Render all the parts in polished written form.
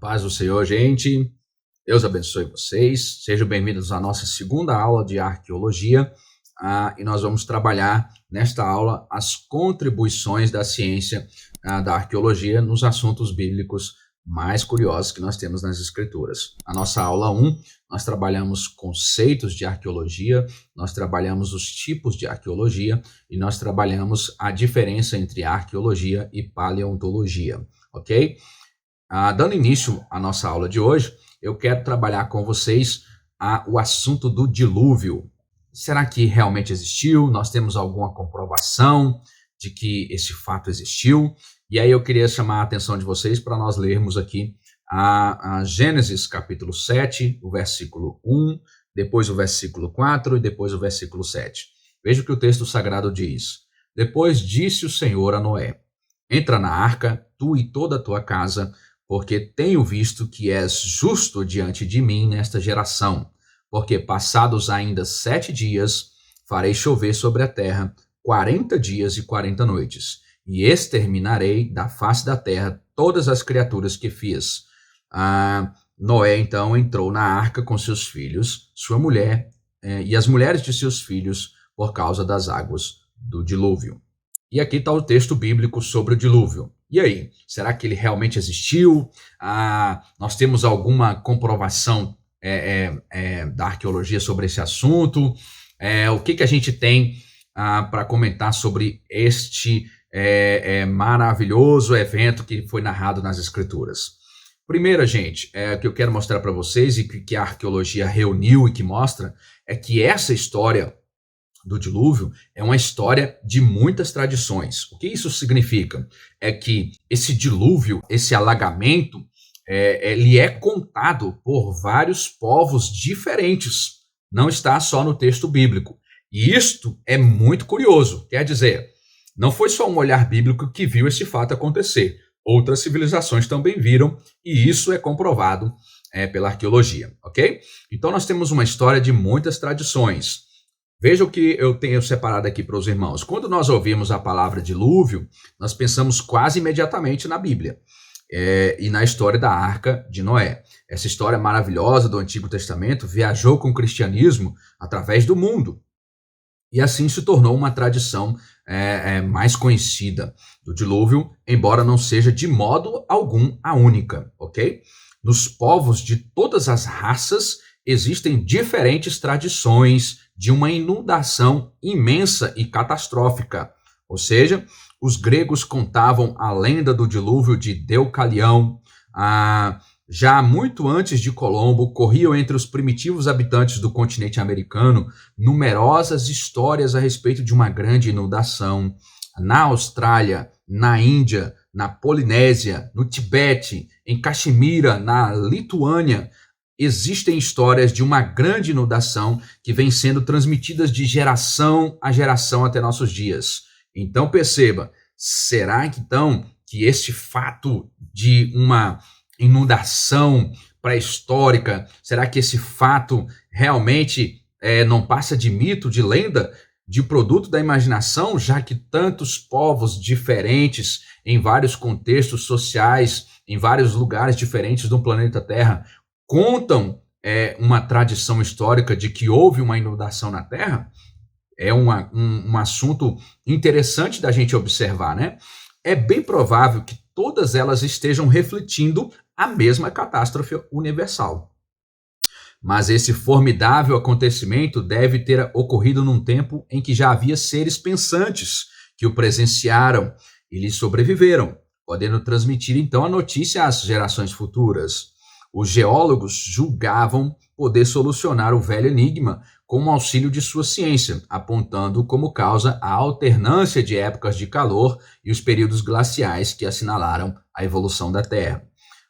Paz do Senhor, gente. Deus abençoe vocês. Sejam bem-vindos à nossa segunda aula de arqueologia. E nós vamos trabalhar nesta aula as contribuições da ciência da arqueologia nos assuntos bíblicos mais curiosos que nós temos nas Escrituras. Na nossa aula 1, nós trabalhamos conceitos de arqueologia, nós trabalhamos os tipos de arqueologia e nós trabalhamos a diferença entre arqueologia e paleontologia, ok? Dando início à nossa aula de hoje, eu quero trabalhar com vocês o assunto do dilúvio. Será que realmente existiu? Nós temos alguma comprovação de que esse fato existiu? E aí eu queria chamar a atenção de vocês para nós lermos aqui a Gênesis capítulo 7, o versículo 1, depois o versículo 4 e depois o versículo 7. Veja o que o texto sagrado diz. Depois disse o Senhor a Noé: entra na arca, tu e toda a tua casa, porque tenho visto que és justo diante de mim nesta geração. Porque passados ainda 7 dias, farei chover sobre a terra 40 dias e 40 noites, e exterminarei da face da terra todas as criaturas que fiz. Noé, então, entrou na arca com seus filhos, sua mulher e as mulheres de seus filhos, por causa das águas do dilúvio. E aqui está o texto bíblico sobre o dilúvio. E aí, será que ele realmente existiu? Nós temos alguma comprovação da arqueologia sobre esse assunto? O que a gente tem para comentar sobre este maravilhoso evento que foi narrado nas Escrituras? Primeiro, gente, o que eu quero mostrar para vocês e que a arqueologia reuniu e que mostra é que essa história do dilúvio é uma história de muitas tradições. O que isso significa? É que esse dilúvio, esse alagamento, ele é contado por vários povos diferentes. Não está só no texto bíblico. E isto é muito curioso. Quer dizer, não foi só um olhar bíblico que viu esse fato acontecer. Outras civilizações também viram, e isso é comprovado pela arqueologia, ok? Então nós temos uma história de muitas tradições. Veja o que eu tenho separado aqui para os irmãos. Quando nós ouvimos a palavra dilúvio, nós pensamos quase imediatamente na Bíblia e na história da Arca de Noé. Essa história maravilhosa do Antigo Testamento viajou com o cristianismo através do mundo e assim se tornou uma tradição mais conhecida do dilúvio, embora não seja de modo algum a única, ok? Nos povos de todas as raças existem diferentes tradições de uma inundação imensa e catastrófica. Ou seja, os gregos contavam a lenda do dilúvio de Deucalião. Já muito antes de Colombo, corriam entre os primitivos habitantes do continente americano numerosas histórias a respeito de uma grande inundação. Na Austrália, na Índia, na Polinésia, no Tibete, em Caxemira, na Lituânia, existem histórias de uma grande inundação que vem sendo transmitidas de geração a geração até nossos dias. Então perceba, será que então que este fato de uma inundação pré-histórica, será que esse fato realmente não passa de mito, de lenda, de produto da imaginação, já que tantos povos diferentes, em vários contextos sociais, em vários lugares diferentes do planeta Terra, contam uma tradição histórica de que houve uma inundação na Terra? É um assunto interessante da gente observar, né? É bem provável que todas elas estejam refletindo a mesma catástrofe universal. Mas esse formidável acontecimento deve ter ocorrido num tempo em que já havia seres pensantes que o presenciaram e lhe sobreviveram, podendo transmitir então a notícia às gerações futuras. Os geólogos julgavam poder solucionar o velho enigma com o auxílio de sua ciência, apontando como causa a alternância de épocas de calor e os períodos glaciais que assinalaram a evolução da Terra.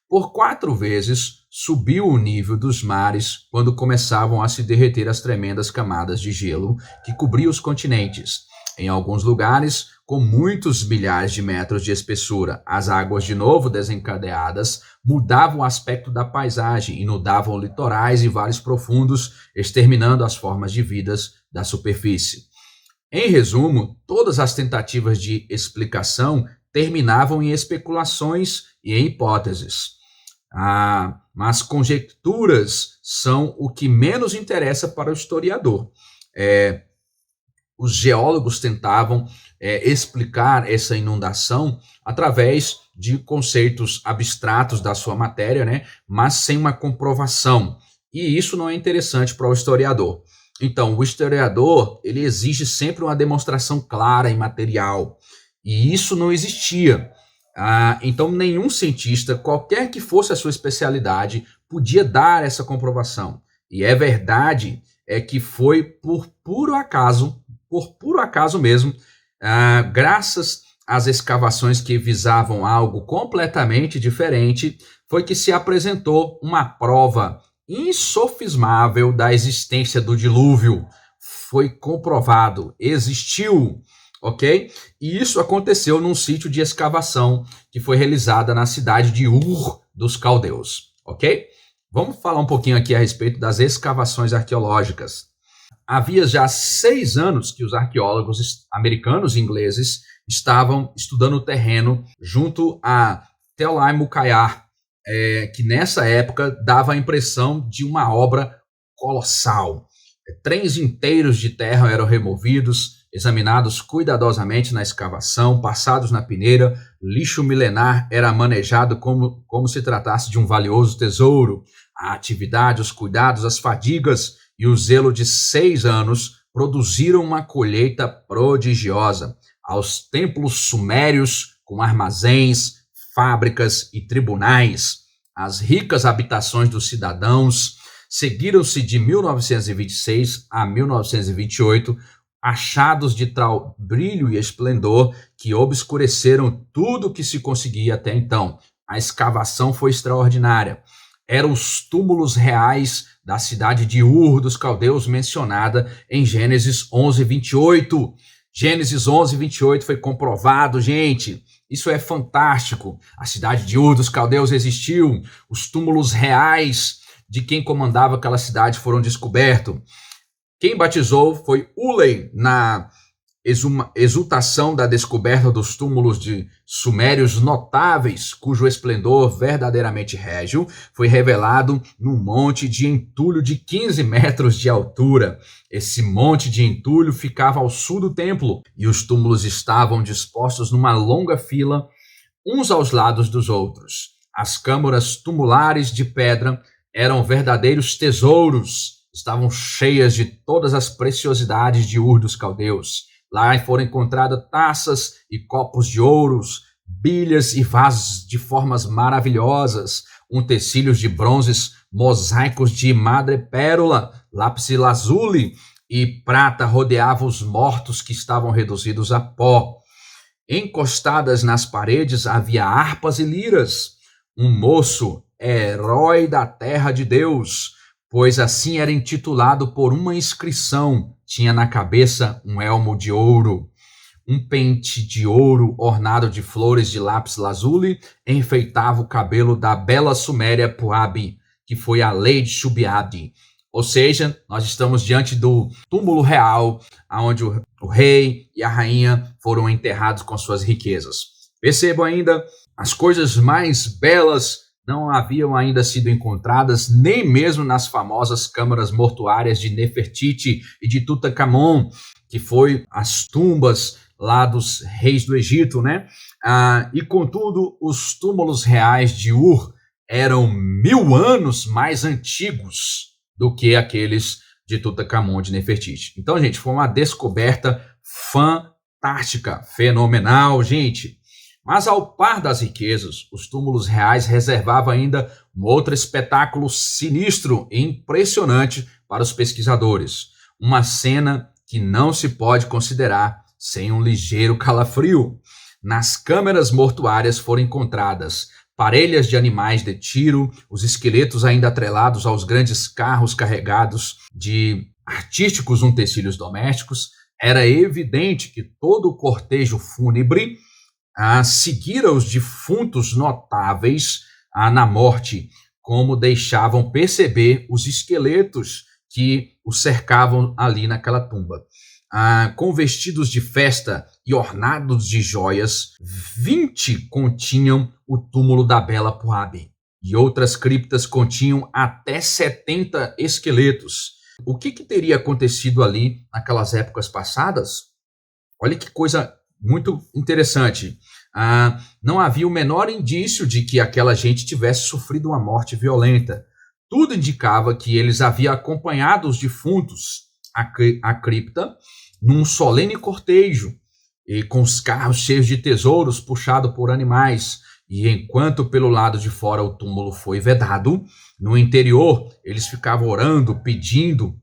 Por 4 vezes subiu o nível dos mares quando começavam a se derreter as tremendas camadas de gelo que cobriam os continentes. Em alguns lugares, com muitos milhares de metros de espessura, as águas de novo desencadeadas mudavam o aspecto da paisagem, inundavam litorais e vales profundos, exterminando as formas de vidas da superfície. Em resumo, todas as tentativas de explicação terminavam em especulações e em hipóteses. Mas conjecturas são o que menos interessa para o historiador. Os geólogos tentavam explicar essa inundação através de conceitos abstratos da sua matéria, né, mas sem uma comprovação. E isso não é interessante para o historiador. Então, o historiador, ele exige sempre uma demonstração clara e material. E isso não existia. Então, nenhum cientista, qualquer que fosse a sua especialidade, podia dar essa comprovação. E é verdade que foi por puro acaso mesmo, graças às escavações que visavam algo completamente diferente, foi que se apresentou uma prova insofismável da existência do dilúvio. Foi comprovado, existiu, ok? E isso aconteceu num sítio de escavação que foi realizada na cidade de Ur dos Caldeus, ok? Vamos falar um pouquinho aqui a respeito das escavações arqueológicas. Havia já 6 anos que os arqueólogos americanos e ingleses estavam estudando o terreno junto a Tel el-Mukayar, que nessa época dava a impressão de uma obra colossal. Trens inteiros de terra eram removidos, examinados cuidadosamente na escavação, passados na peneira, lixo milenar era manejado como se tratasse de um valioso tesouro. A atividade, os cuidados, as fadigas e o zelo de 6 anos produziram uma colheita prodigiosa. Aos templos sumérios, com armazéns, fábricas e tribunais, as ricas habitações dos cidadãos, seguiram-se de 1926 a 1928 achados de tal brilho e esplendor que obscureceram tudo o que se conseguia até então. A escavação foi extraordinária. Eram os túmulos reais da cidade de Ur dos Caldeus, mencionada em Gênesis 11:28. Gênesis 11:28 foi comprovado, gente. Isso é fantástico. A cidade de Ur dos Caldeus existiu. Os túmulos reais de quem comandava aquela cidade foram descobertos. Quem batizou foi Uley na exultação da descoberta dos túmulos de sumérios notáveis, cujo esplendor verdadeiramente régio foi revelado num monte de entulho de 15 metros de altura. Esse monte de entulho ficava ao sul do templo e os túmulos estavam dispostos numa longa fila, uns aos lados dos outros. As câmaras tumulares de pedra eram verdadeiros tesouros, estavam cheias de todas as preciosidades de Ur dos Caldeus. Lá foram encontradas taças e copos de ouros, bilhas e vasos de formas maravilhosas, utensílios de bronzes, mosaicos de madrepérola, lápis-lazuli e prata rodeavam os mortos que estavam reduzidos a pó. Encostadas nas paredes havia harpas e liras. Um moço, herói da terra de Deus, pois assim era intitulado por uma inscrição, tinha na cabeça um elmo de ouro. Um pente de ouro ornado de flores de lápis-lazuli enfeitava o cabelo da bela suméria Puabi, que foi a lei de Shubiadi. Ou seja, nós estamos diante do túmulo real, onde o rei e a rainha foram enterrados com suas riquezas. Percebam ainda, as coisas mais belas não haviam ainda sido encontradas, nem mesmo nas famosas câmaras mortuárias de Nefertiti e de Tutankhamon, que foi as tumbas lá dos reis do Egito, né? E contudo, os túmulos reais de Ur eram 1000 anos mais antigos do que aqueles de Tutankhamon, de Nefertiti. Então, gente, foi uma descoberta fantástica, fenomenal, gente. Mas ao par das riquezas, os túmulos reais reservavam ainda um outro espetáculo sinistro e impressionante para os pesquisadores. Uma cena que não se pode considerar sem um ligeiro calafrio. Nas câmeras mortuárias foram encontradas parelhas de animais de tiro, os esqueletos ainda atrelados aos grandes carros carregados de artísticos utensílios domésticos. Era evidente que todo o cortejo fúnebre seguira os defuntos notáveis na morte, como deixavam perceber os esqueletos que os cercavam ali naquela tumba. Com vestidos de festa e ornados de joias, 20 continham o túmulo da bela Puabi. e outras criptas continham até 70 esqueletos. O que teria acontecido ali naquelas épocas passadas? Olha que coisa muito interessante. Não havia o menor indício de que aquela gente tivesse sofrido uma morte violenta. Tudo indicava que eles haviam acompanhado os defuntos à cripta num solene cortejo, e com os carros cheios de tesouros puxados por animais. E enquanto pelo lado de fora o túmulo foi vedado, no interior eles ficavam orando, pedindo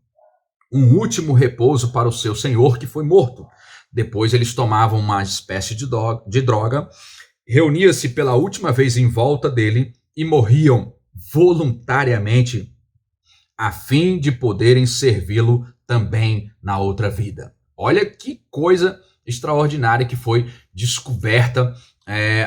um último repouso para o seu senhor que foi morto. Depois eles tomavam uma espécie de droga, reuniam-se pela última vez em volta dele e morriam voluntariamente a fim de poderem servi-lo também na outra vida. Olha que coisa extraordinária que foi descoberta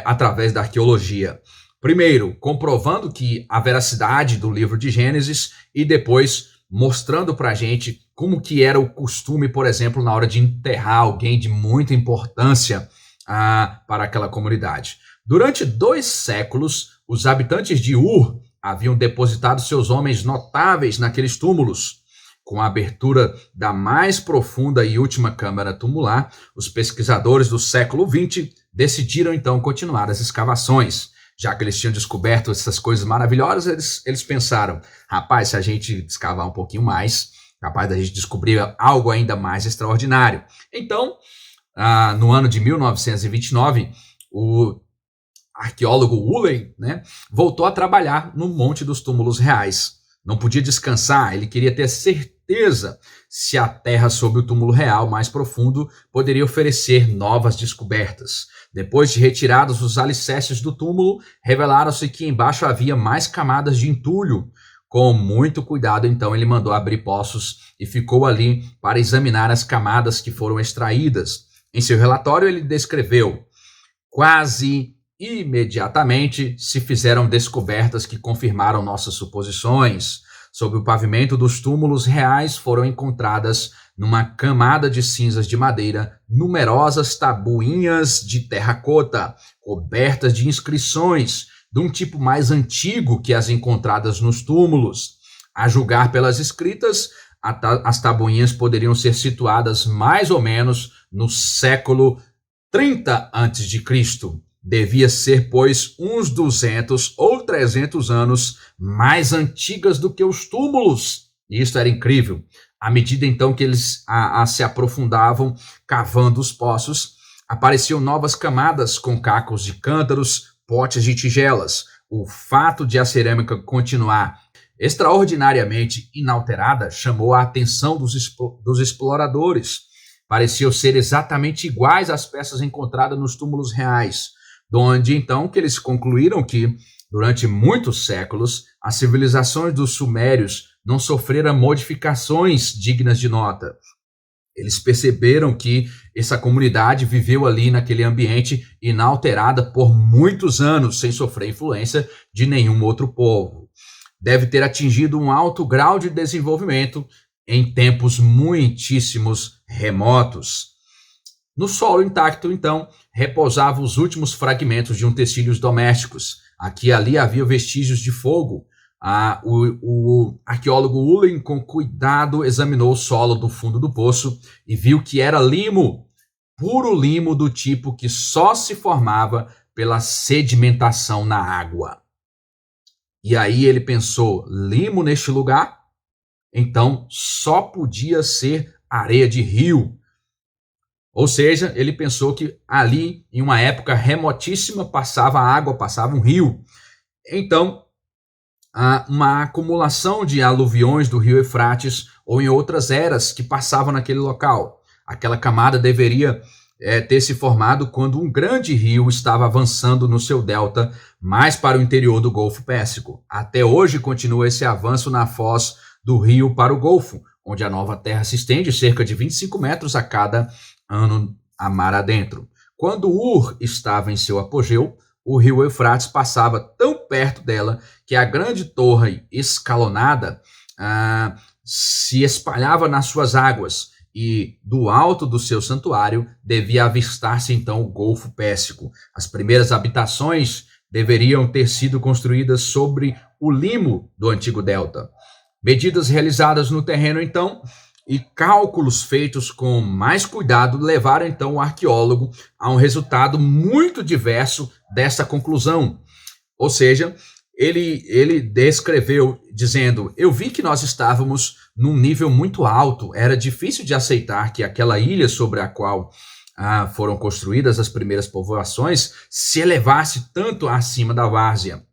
através da arqueologia. Primeiro, comprovando que a veracidade do livro de Gênesis e depois mostrando para a gente como que era o costume, por exemplo, na hora de enterrar alguém de muita importância para aquela comunidade. Durante 2 séculos, os habitantes de Ur haviam depositado seus homens notáveis naqueles túmulos. Com a abertura da mais profunda e última câmara tumular, os pesquisadores do século XX decidiram então continuar as escavações. Já que eles tinham descoberto essas coisas maravilhosas, eles pensaram, rapaz, se a gente escavar um pouquinho mais, capaz da gente descobrir algo ainda mais extraordinário. Então, no ano de 1929, o arqueólogo Woolley, voltou a trabalhar no Monte dos Túmulos Reais. Não podia descansar, ele queria ter certeza se a terra sob o túmulo real mais profundo poderia oferecer novas descobertas. Depois de retirados os alicerces do túmulo, revelaram-se que embaixo havia mais camadas de entulho. Com muito cuidado, então, ele mandou abrir poços e ficou ali para examinar as camadas que foram extraídas. Em seu relatório, ele descreveu: quase imediatamente se fizeram descobertas que confirmaram nossas suposições. Sob o pavimento dos túmulos reais foram encontradas, numa camada de cinzas de madeira, numerosas tabuinhas de terracota, cobertas de inscrições, de um tipo mais antigo que as encontradas nos túmulos. A julgar pelas escritas, as tabuinhas poderiam ser situadas mais ou menos no século 30 a.C., devia ser, pois, uns 200 ou 300 anos mais antigas do que os túmulos. E isso era incrível. À medida, então, que eles se aprofundavam, cavando os poços, apareciam novas camadas com cacos de cântaros, potes de tigelas. O fato de a cerâmica continuar extraordinariamente inalterada chamou a atenção dos exploradores. Pareciam ser exatamente iguais às peças encontradas nos túmulos reais, donde então que eles concluíram que, durante muitos séculos, as civilizações dos sumérios não sofreram modificações dignas de nota. Eles perceberam que essa comunidade viveu ali naquele ambiente inalterada por muitos anos, sem sofrer influência de nenhum outro povo. Deve ter atingido um alto grau de desenvolvimento em tempos muitíssimos remotos. No solo intacto, então, repousavam os últimos fragmentos de utensílios domésticos. Aqui e ali havia vestígios de fogo. O arqueólogo Woolley, com cuidado, examinou o solo do fundo do poço e viu que era limo, puro limo do tipo que só se formava pela sedimentação na água. E aí ele pensou, limo neste lugar? Então só podia ser areia de rio. Ou seja, ele pensou que ali, em uma época remotíssima, passava água, passava um rio. Então, uma acumulação de aluviões do rio Eufrates ou em outras eras que passavam naquele local. Aquela camada deveria ter se formado quando um grande rio estava avançando no seu delta mais para o interior do Golfo Pérsico. Até hoje continua esse avanço na foz do rio para o Golfo, onde a nova terra se estende cerca de 25 metros a cada ano a mar adentro. Quando Ur estava em seu apogeu, o rio Eufrates passava tão perto dela que a grande torre escalonada se espalhava nas suas águas, e do alto do seu santuário devia avistar-se então o Golfo Pérsico. As primeiras habitações deveriam ter sido construídas sobre o limo do antigo delta. Medidas realizadas no terreno, então, e cálculos feitos com mais cuidado levaram, então, o arqueólogo a um resultado muito diverso dessa conclusão. Ou seja, ele descreveu dizendo: eu vi que nós estávamos num nível muito alto, era difícil de aceitar que aquela ilha sobre a qual foram construídas as primeiras povoações se elevasse tanto acima da várzea.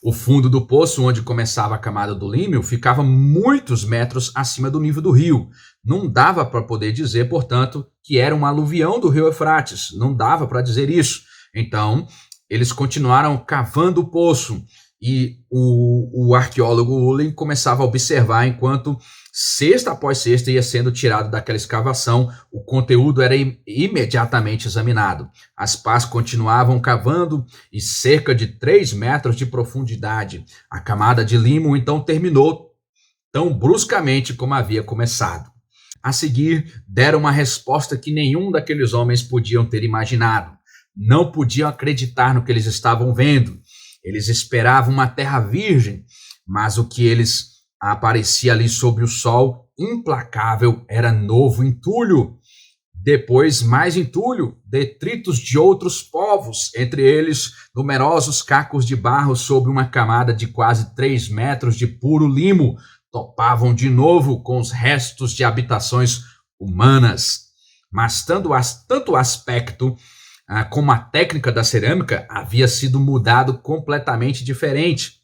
O fundo do poço, onde começava a camada do limo, ficava muitos metros acima do nível do rio. Não dava para poder dizer, portanto, que era um aluvião do rio Eufrates. Não dava para dizer isso. Então, eles continuaram cavando o poço e o arqueólogo Ullen começava a observar enquanto cesta após cesta ia sendo tirado daquela escavação, o conteúdo era imediatamente examinado. As pás continuavam cavando e cerca de 3 metros de profundidade. A camada de limo então terminou tão bruscamente como havia começado. A seguir, deram uma resposta que nenhum daqueles homens podiam ter imaginado. Não podiam acreditar no que eles estavam vendo. Eles esperavam uma terra virgem, mas o que eles aparecia ali sobre o sol, implacável, era novo entulho. Depois, mais entulho, detritos de outros povos, entre eles numerosos cacos de barro sobre uma camada de quase 3 metros de puro limo, topavam de novo com os restos de habitações humanas. Mas tanto o aspecto como a técnica da cerâmica havia sido mudado completamente diferente.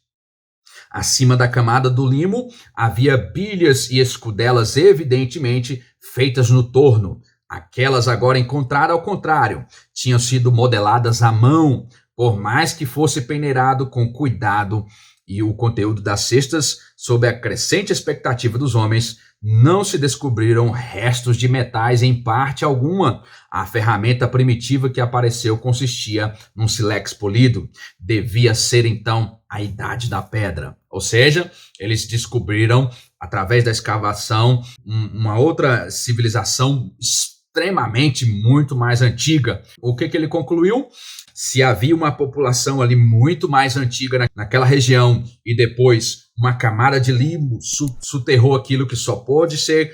Acima da camada do limo havia bilhas e escudelas evidentemente feitas no torno. Aquelas agora encontradas ao contrário, tinham sido modeladas à mão, por mais que fosse peneirado com cuidado, e o conteúdo das cestas, sob a crescente expectativa dos homens, não se descobriram restos de metais em parte alguma. A ferramenta primitiva que apareceu consistia num sílex polido. Devia ser, então, a idade da pedra. Ou seja, eles descobriram, através da escavação, uma outra civilização extremamente muito mais antiga. O que ele concluiu? Se havia uma população ali muito mais antiga naquela região e depois uma camada de limo soterrou aquilo que só pôde ser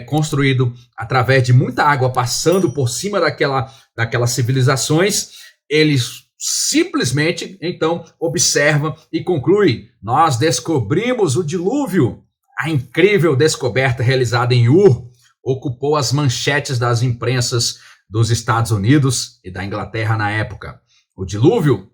construído através de muita água passando por cima daquelas civilizações, eles simplesmente, então, observa e conclui: nós descobrimos o dilúvio. A incrível descoberta realizada em Ur ocupou as manchetes das imprensas dos Estados Unidos e da Inglaterra na época. O dilúvio?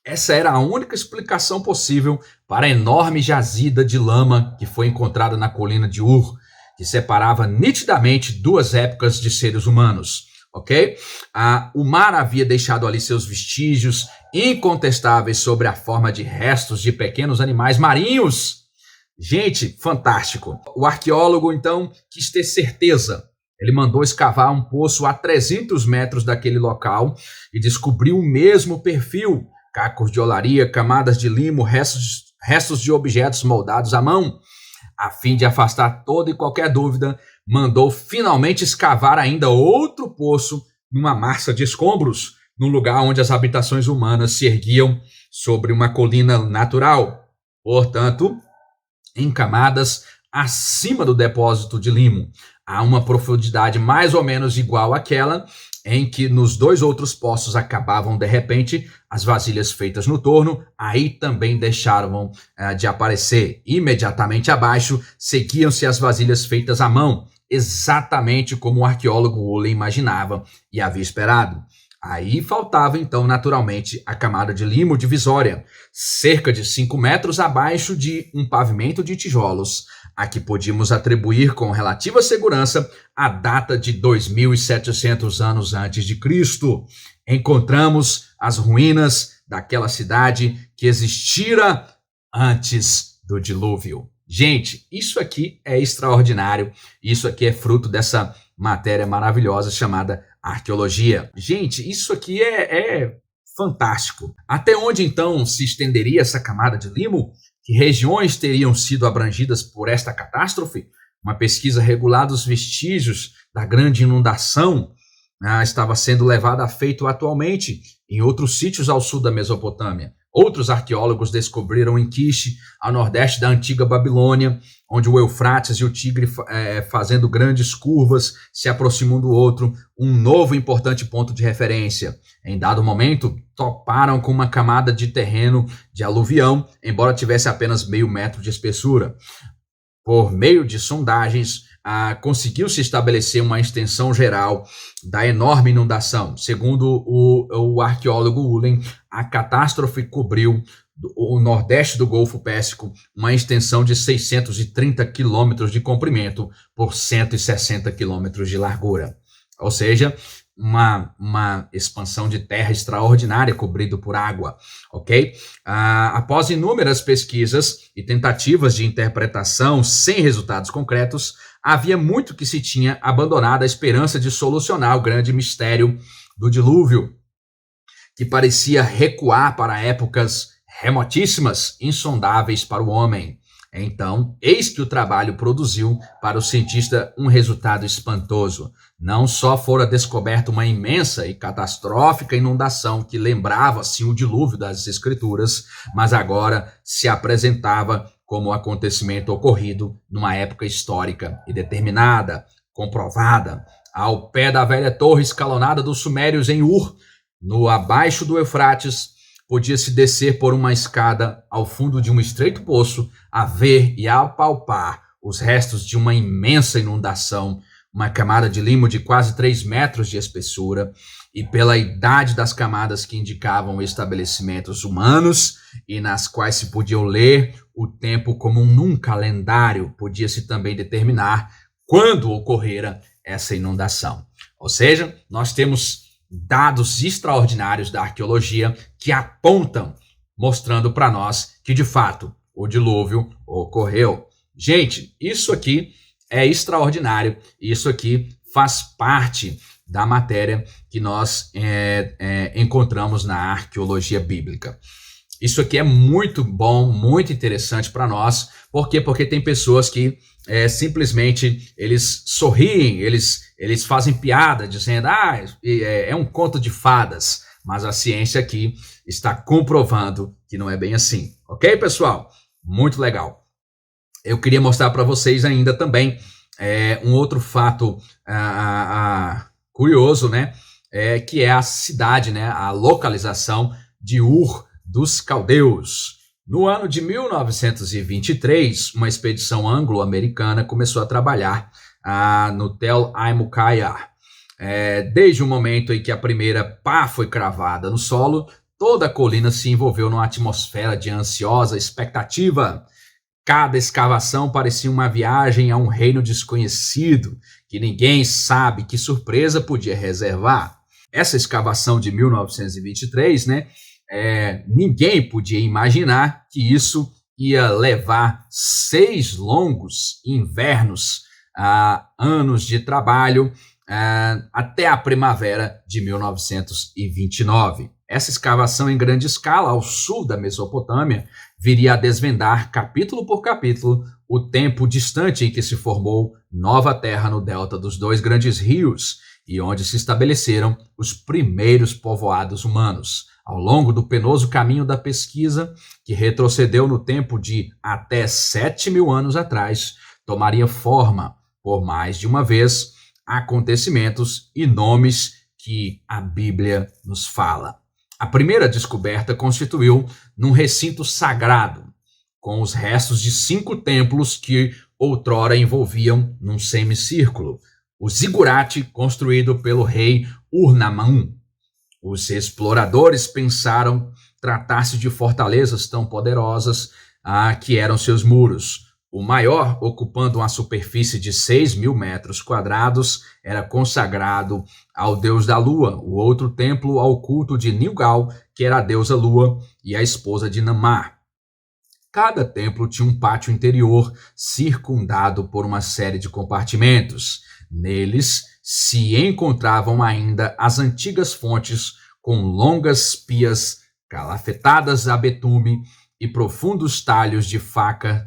Essa era a única explicação possível para a enorme jazida de lama que foi encontrada na colina de Ur, que separava nitidamente duas épocas de seres humanos. Ok? O mar havia deixado ali seus vestígios incontestáveis sobre a forma de restos de pequenos animais marinhos. Gente, fantástico. O arqueólogo, então, quis ter certeza. Ele mandou escavar um poço a 300 metros daquele local e descobriu o mesmo perfil: cacos de olaria, camadas de limo, restos de objetos moldados à mão. A fim de afastar toda e qualquer dúvida, mandou finalmente escavar ainda outro poço numa massa de escombros, num lugar onde as habitações humanas se erguiam sobre uma colina natural, portanto, em camadas acima do depósito de limo, a uma profundidade mais ou menos igual àquela em que nos dois outros poços acabavam de repente as vasilhas feitas no torno, aí também deixaram de aparecer. Imediatamente abaixo seguiam-se as vasilhas feitas à mão, exatamente como o arqueólogo Ullen imaginava e havia esperado. Aí faltava, então, naturalmente, a camada de limo divisória, cerca de 5 metros abaixo de um pavimento de tijolos, a que podíamos atribuir com relativa segurança a data de 2.700 anos antes de Cristo. Encontramos as ruínas daquela cidade que existira antes do dilúvio. Gente, isso aqui é extraordinário, isso aqui é fruto dessa matéria maravilhosa chamada arqueologia. Gente, isso aqui é fantástico. Até onde então se estenderia essa camada de limo? Que regiões teriam sido abrangidas por esta catástrofe? Uma pesquisa regular dos vestígios da grande inundação estava sendo levada a feito atualmente, em outros sítios ao sul da Mesopotâmia. Outros arqueólogos descobriram em Quiche, ao nordeste da antiga Babilônia, onde o Eufrates e o Tigre, fazendo grandes curvas, se aproximam do outro, um novo importante ponto de referência. Em dado momento, toparam com uma camada de terreno de aluvião, embora tivesse apenas meio metro de espessura. Por meio de sondagens, conseguiu-se estabelecer uma extensão geral da enorme inundação. Segundo o arqueólogo Ulen, a catástrofe cobriu o nordeste do Golfo Pérsico, uma extensão de 630 quilômetros de comprimento por 160 quilômetros de largura. Ou seja, uma expansão de terra extraordinária cobrido por água, ok? Após inúmeras pesquisas e tentativas de interpretação sem resultados concretos, havia muito que se tinha abandonado a esperança de solucionar o grande mistério do dilúvio, que parecia recuar para épocas remotíssimas, insondáveis para o homem. Então, eis que o trabalho produziu para o cientista um resultado espantoso. Não só fora descoberta uma imensa e catastrófica inundação que lembrava, assim, o dilúvio das Escrituras, mas agora se apresentava como um acontecimento ocorrido numa época histórica e determinada, comprovada, ao pé da velha torre escalonada dos Sumérios em Ur, no abaixo do Eufrates, podia-se descer por uma escada ao fundo de um estreito poço, a ver e a apalpar os restos de uma imensa inundação, uma camada de limo de quase 3 metros de espessura, e pela idade das camadas que indicavam estabelecimentos humanos e nas quais se podiam ler o tempo como num calendário, podia-se também determinar quando ocorrera essa inundação. Ou seja, nós temos dados extraordinários da arqueologia que apontam, mostrando para nós que, de fato, o dilúvio ocorreu. Gente, isso aqui é extraordinário, isso aqui faz parte da matéria que nós encontramos na arqueologia bíblica. Isso aqui é muito bom, muito interessante para nós. Por quê? Porque tem pessoas que simplesmente eles sorriem, eles fazem piada, dizendo é um conto de fadas. Mas a ciência aqui está comprovando que não é bem assim. Ok, pessoal? Muito legal. Eu queria mostrar para vocês ainda também um outro fato curioso, né? Que é a cidade, né? A localização de Ur dos Caldeus. No ano de 1923, uma expedição anglo-americana começou a trabalhar no Tel Al-Muqayya. Desde o momento em que a primeira pá foi cravada no solo, toda a colina se envolveu numa atmosfera de ansiosa expectativa. Cada escavação parecia uma viagem a um reino desconhecido, que ninguém sabe que surpresa podia reservar. Essa escavação de 1923, né? Ninguém podia imaginar que isso ia levar 6 longos invernos, anos de trabalho, até a primavera de 1929. Essa escavação em grande escala ao sul da Mesopotâmia viria a desvendar, capítulo por capítulo, o tempo distante em que se formou nova terra no delta dos 2 grandes rios e onde se estabeleceram os primeiros povoados humanos. Ao longo do penoso caminho da pesquisa, que retrocedeu no tempo de até 7.000 anos atrás, tomaria forma, por mais de uma vez, acontecimentos e nomes que a Bíblia nos fala. A primeira descoberta constituiu num recinto sagrado, com os restos de 5 templos que outrora envolviam num semicírculo. O zigurate construído pelo rei Ur-Nammu. Os exploradores pensaram tratar-se de fortalezas tão poderosas que eram seus muros. O maior, ocupando uma superfície de 6.000 metros quadrados, era consagrado ao deus da lua, o outro templo ao culto de Nilgal, que era a deusa lua e a esposa de Namar. Cada templo tinha um pátio interior circundado por uma série de compartimentos. Neles se encontravam ainda as antigas fontes com longas pias calafetadas a betume e profundos talhos de faca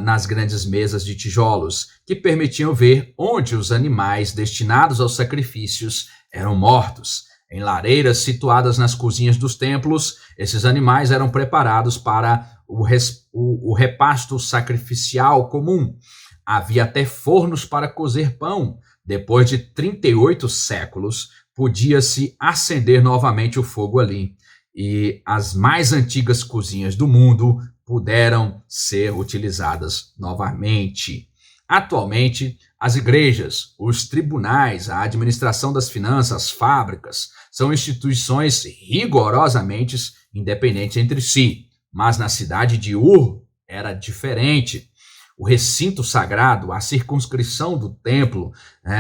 nas grandes mesas de tijolos, que permitiam ver onde os animais destinados aos sacrifícios eram mortos. Em lareiras situadas nas cozinhas dos templos, esses animais eram preparados para o repasto sacrificial comum. Havia até fornos para cozer pão. Depois de 38 séculos, podia-se acender novamente o fogo ali. E as mais antigas cozinhas do mundo puderam ser utilizadas novamente. Atualmente, as igrejas, os tribunais, a administração das finanças, as fábricas, são instituições rigorosamente independentes entre si. Mas na cidade de Ur era diferente. O recinto sagrado, a circunscrição do templo,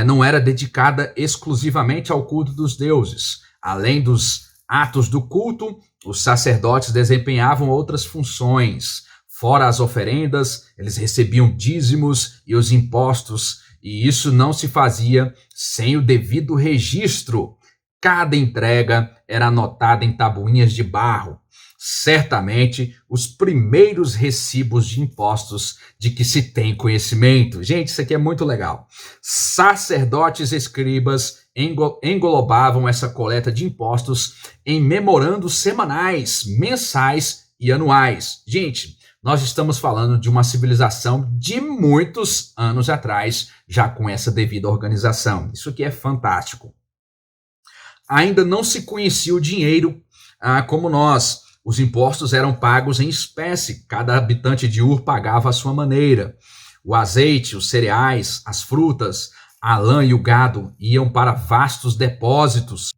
não era dedicada exclusivamente ao culto dos deuses. Além dos atos do culto, os sacerdotes desempenhavam outras funções. Fora as oferendas, eles recebiam dízimos e os impostos, e isso não se fazia sem o devido registro. Cada entrega era anotada em tabuinhas de barro. Certamente, os primeiros recibos de impostos de que se tem conhecimento. Gente, isso aqui é muito legal. Sacerdotes e escribas englobavam essa coleta de impostos em memorandos semanais, mensais e anuais. Gente, nós estamos falando de uma civilização de muitos anos atrás, já com essa devida organização. Isso aqui é fantástico. Ainda não se conhecia o dinheiro como nós. Os impostos eram pagos em espécie. Cada habitante de Ur pagava à sua maneira. O azeite, os cereais, as frutas, a lã e o gado iam para vastos depósitos.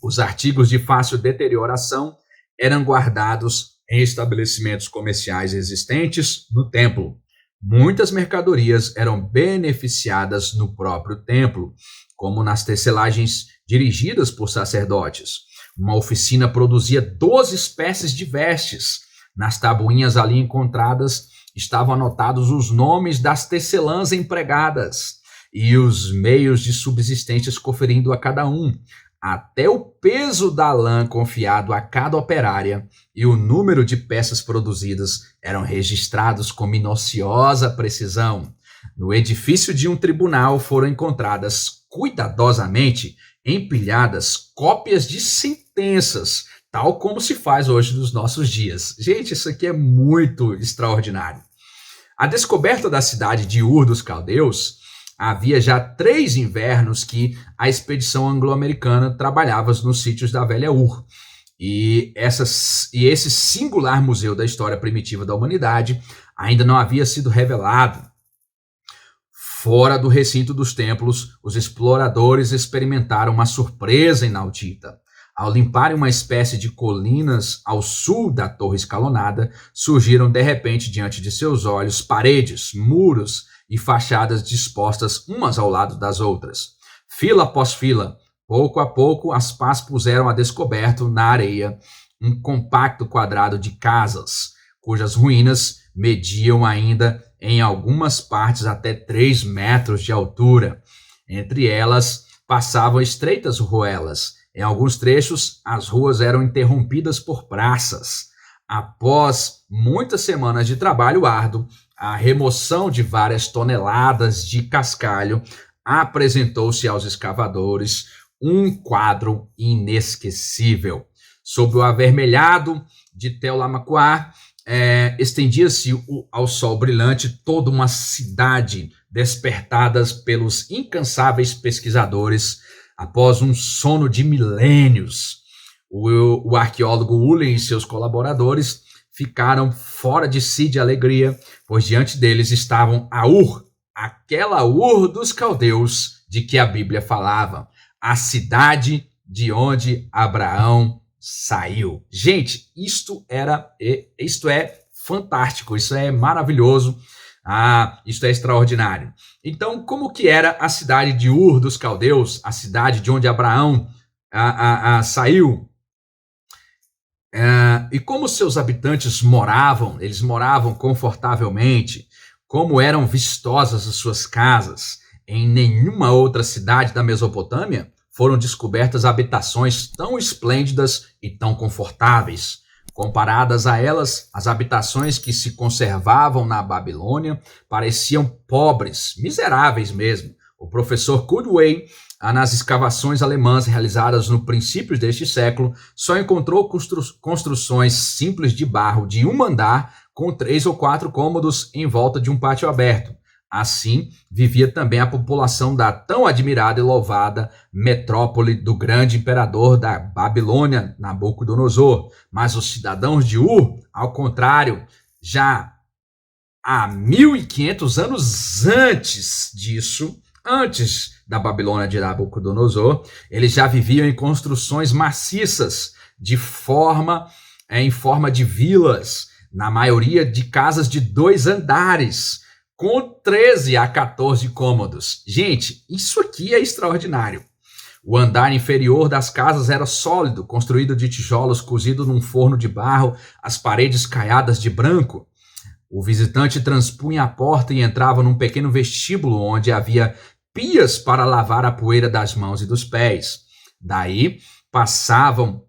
Os artigos de fácil deterioração eram guardados em estabelecimentos comerciais existentes no templo. Muitas mercadorias eram beneficiadas no próprio templo, como nas tecelagens dirigidas por sacerdotes. Uma oficina produzia 12 espécies de vestes. Nas tabuinhas ali encontradas estavam anotados os nomes das tecelãs empregadas e os meios de subsistência conferindo a cada um. Até o peso da lã confiado a cada operária e o número de peças produzidas eram registrados com minuciosa precisão. No edifício de um tribunal foram encontradas cuidadosamente empilhadas cópias de sentenças, tal como se faz hoje nos nossos dias. Gente, isso aqui é muito extraordinário. A descoberta da cidade de Ur dos Caldeus, havia já 3 invernos que a expedição anglo-americana trabalhava nos sítios da velha Ur. E esse singular museu da história primitiva da humanidade ainda não havia sido revelado. Fora do recinto dos templos, os exploradores experimentaram uma surpresa inaudita. Ao limparem uma espécie de colinas ao sul da torre escalonada, surgiram de repente diante de seus olhos paredes, muros e fachadas dispostas umas ao lado das outras. Fila após fila, pouco a pouco, as pás puseram a descoberto na areia um compacto quadrado de casas, cujas ruínas mediam ainda em algumas partes até 3 metros de altura. Entre elas passavam estreitas ruelas. Em alguns trechos, as ruas eram interrompidas por praças. Após muitas semanas de trabalho árduo, a remoção de várias toneladas de cascalho apresentou-se aos escavadores um quadro inesquecível. Sob o avermelhado de Teolamaquá, estendia-se ao sol brilhante toda uma cidade despertada pelos incansáveis pesquisadores após um sono de milênios. O arqueólogo Ullen e seus colaboradores ficaram fora de si de alegria, pois diante deles estavam a Ur, aquela Ur dos caldeus de que a Bíblia falava, a cidade de onde Abraão saiu. Gente, isto é fantástico, isso é maravilhoso, isto é extraordinário. Então, como que era a cidade de Ur dos caldeus, a cidade de onde Abraão saiu? E como seus habitantes moravam, eles moravam confortavelmente, como eram vistosas as suas casas. Em nenhuma outra cidade da Mesopotâmia foram descobertas habitações tão esplêndidas e tão confortáveis. Comparadas a elas, as habitações que se conservavam na Babilônia pareciam pobres, miseráveis mesmo. O professor Cudway nas escavações alemãs realizadas no princípio deste século, só encontrou construções simples de barro de um andar com 3 ou 4 cômodos em volta de um pátio aberto. Assim, vivia também a população da tão admirada e louvada metrópole do grande imperador da Babilônia, Nabucodonosor. Mas os cidadãos de Ur, ao contrário, já há 1.500 anos antes disso, antes da Babilônia de Nabucodonosor, eles já viviam em construções maciças, em forma de vilas, na maioria de casas de 2 andares, com 13 a 14 cômodos. Gente, isso aqui é extraordinário. O andar inferior das casas era sólido, construído de tijolos cozidos num forno de barro, as paredes caiadas de branco. O visitante transpunha a porta e entrava num pequeno vestíbulo onde havia pias para lavar a poeira das mãos e dos pés. Daí passavam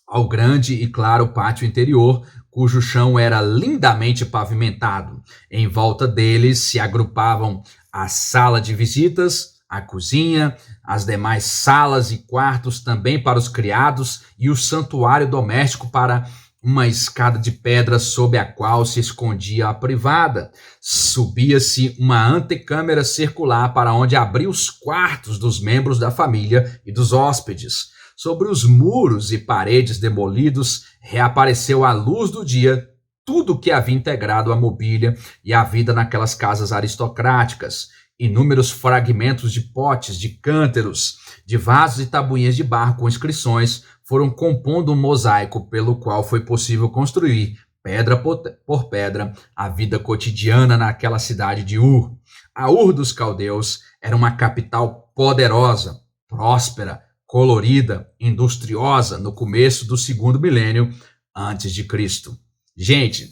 ao grande e claro pátio interior, cujo chão era lindamente pavimentado. Em volta deles se agrupavam a sala de visitas, a cozinha, as demais salas e quartos também para os criados e o santuário doméstico para uma escada de pedra sob a qual se escondia a privada. Subia-se uma antecâmara circular para onde abria os quartos dos membros da família e dos hóspedes. Sobre os muros e paredes demolidos, reapareceu à luz do dia tudo o que havia integrado a mobília e a vida naquelas casas aristocráticas. Inúmeros fragmentos de potes, de cântaros, de vasos e tabuinhas de barro com inscrições foram compondo um mosaico pelo qual foi possível construir, pedra por pedra, a vida cotidiana naquela cidade de Ur. A Ur dos Caldeus era uma capital poderosa, próspera, colorida, industriosa no começo do 2º milênio antes de Cristo. Gente,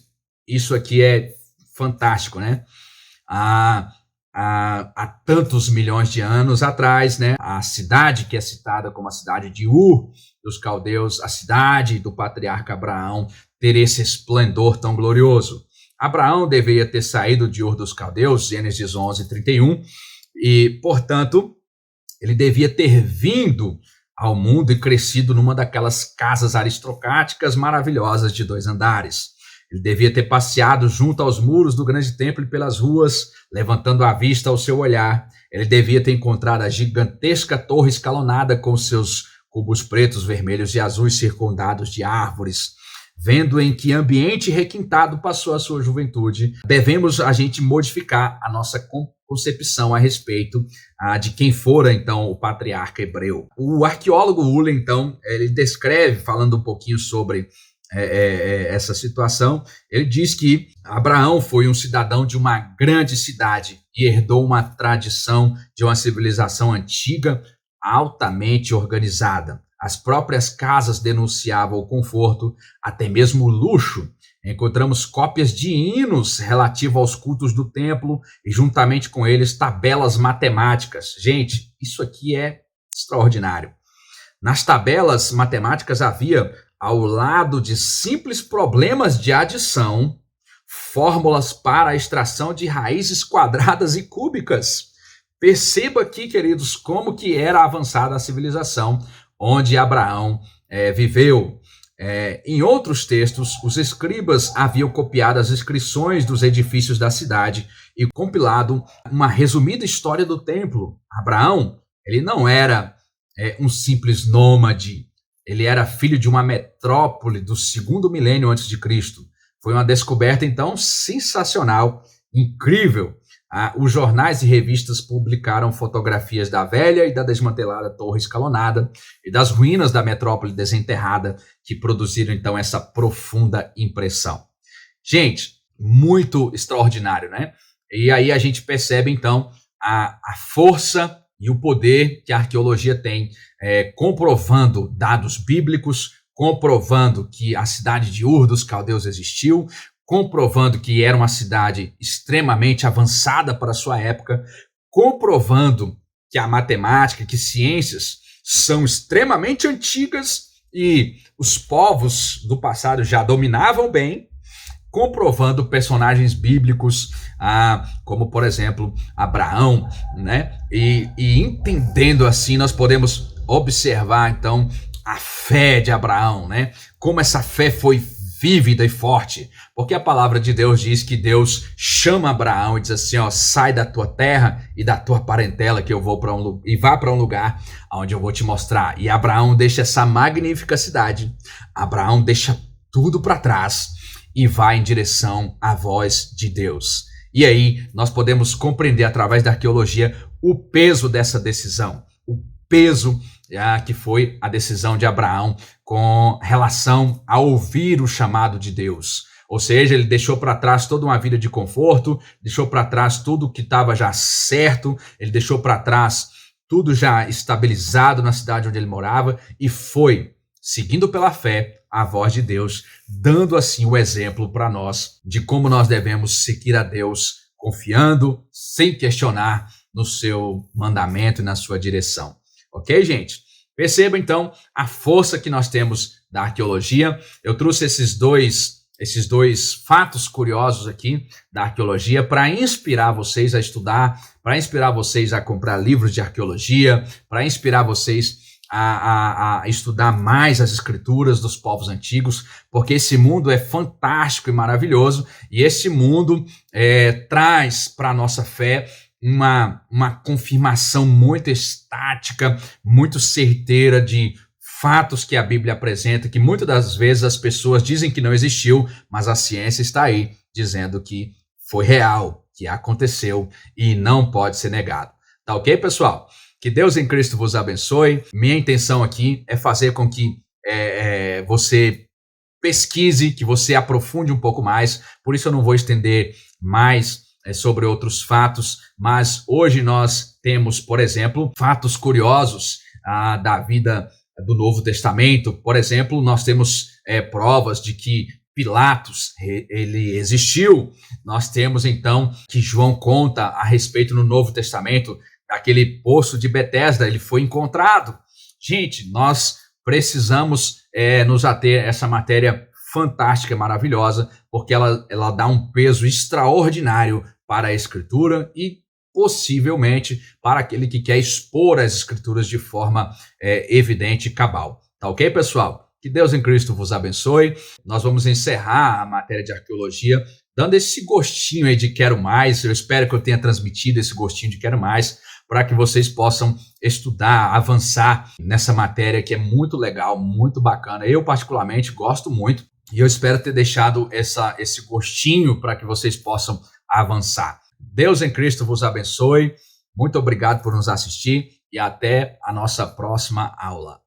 isso aqui é fantástico, né? Há tantos milhões de anos atrás, né? A cidade que é citada como a cidade de Ur dos Caldeus, a cidade do patriarca Abraão, ter esse esplendor tão glorioso. Abraão deveria ter saído de Ur dos Caldeus, Gênesis 11:31, e, portanto, ele devia ter vindo ao mundo e crescido numa daquelas casas aristocráticas maravilhosas de 2 andares. Ele devia ter passeado junto aos muros do grande templo e pelas ruas, levantando a vista ao seu olhar. Ele devia ter encontrado a gigantesca torre escalonada com seus cubos pretos, vermelhos e azuis circundados de árvores. Vendo em que ambiente requintado passou a sua juventude, devemos a gente modificar a nossa concepção a respeito de quem fora, então, o patriarca hebreu. O arqueólogo Uller, então, ele descreve, falando um pouquinho sobre essa situação, ele diz que Abraão foi um cidadão de uma grande cidade e herdou uma tradição de uma civilização antiga, altamente organizada. As próprias casas denunciavam o conforto, até mesmo o luxo. Encontramos cópias de hinos relativos aos cultos do templo e, juntamente com eles, tabelas matemáticas. Gente, isso aqui é extraordinário. Nas tabelas matemáticas havia, ao lado de simples problemas de adição, fórmulas para a extração de raízes quadradas e cúbicas. Perceba aqui, queridos, como que era avançada a civilização onde Abraão viveu. Em outros textos, os escribas haviam copiado as inscrições dos edifícios da cidade e compilado uma resumida história do templo. Abraão, ele não era um simples nômade, ele era filho de uma metrópole do 2º milênio antes de Cristo. Foi uma descoberta, então, sensacional, incrível. Os jornais e revistas publicaram fotografias da velha e da desmantelada torre escalonada e das ruínas da metrópole desenterrada, que produziram, então, essa profunda impressão. Gente, muito extraordinário, né? E aí a gente percebe, então, a força e o poder que a arqueologia tem, comprovando dados bíblicos, comprovando que a cidade de Ur dos Caldeus existiu, comprovando que era uma cidade extremamente avançada para a sua época, comprovando que a matemática, que ciências são extremamente antigas e os povos do passado já dominavam bem, comprovando personagens bíblicos, como por exemplo Abraão, né? E entendendo assim, nós podemos observar então a fé de Abraão, né? Como essa fé foi vívida e forte, porque a palavra de Deus diz que Deus chama Abraão e diz assim, ó, sai da tua terra e da tua parentela que eu vou para e vá para um lugar onde eu vou te mostrar. E Abraão deixa essa magnífica cidade, Abraão deixa tudo para trás e vai em direção à voz de Deus. E aí nós podemos compreender através da arqueologia o peso dessa decisão, o peso que foi a decisão de Abraão com relação a ouvir o chamado de Deus. Ou seja, ele deixou para trás toda uma vida de conforto, deixou para trás tudo que estava já certo, ele deixou para trás tudo já estabilizado na cidade onde ele morava e foi, seguindo pela fé, a voz de Deus, dando assim o exemplo para nós de como nós devemos seguir a Deus, confiando, sem questionar no seu mandamento e na sua direção. Ok, gente? Perceba, então, a força que nós temos da arqueologia. Eu trouxe esses dois fatos curiosos aqui da arqueologia para inspirar vocês a estudar, para inspirar vocês a comprar livros de arqueologia, para inspirar vocês a estudar mais as escrituras dos povos antigos, porque esse mundo é fantástico e maravilhoso, e esse mundo traz para a nossa fé uma confirmação muito estática, muito certeira de fatos que a Bíblia apresenta, que muitas das vezes as pessoas dizem que não existiu, mas a ciência está aí dizendo que foi real, que aconteceu e não pode ser negado. Tá ok, pessoal? Que Deus em Cristo vos abençoe. Minha intenção aqui é fazer com que você pesquise, que você aprofunde um pouco mais, por isso eu não vou estender mais sobre outros fatos, mas hoje nós temos, por exemplo, fatos curiosos da vida do Novo Testamento. Por exemplo, nós temos provas de que Pilatos, ele existiu. Nós temos, então, que João conta a respeito no Novo Testamento, daquele poço de Betesda, ele foi encontrado. Gente, nós precisamos nos ater a essa matéria fantástica, maravilhosa, porque ela dá um peso extraordinário para a Escritura e possivelmente para aquele que quer expor as Escrituras de forma evidente e cabal. Tá ok, pessoal? Que Deus em Cristo vos abençoe. Nós vamos encerrar a matéria de arqueologia dando esse gostinho aí de quero mais. Eu espero que eu tenha transmitido esse gostinho de quero mais para que vocês possam estudar, avançar nessa matéria que é muito legal, muito bacana. Eu particularmente gosto muito e eu espero ter deixado esse gostinho para que vocês possam avançar. Deus em Cristo vos abençoe. Muito obrigado por nos assistir e até a nossa próxima aula.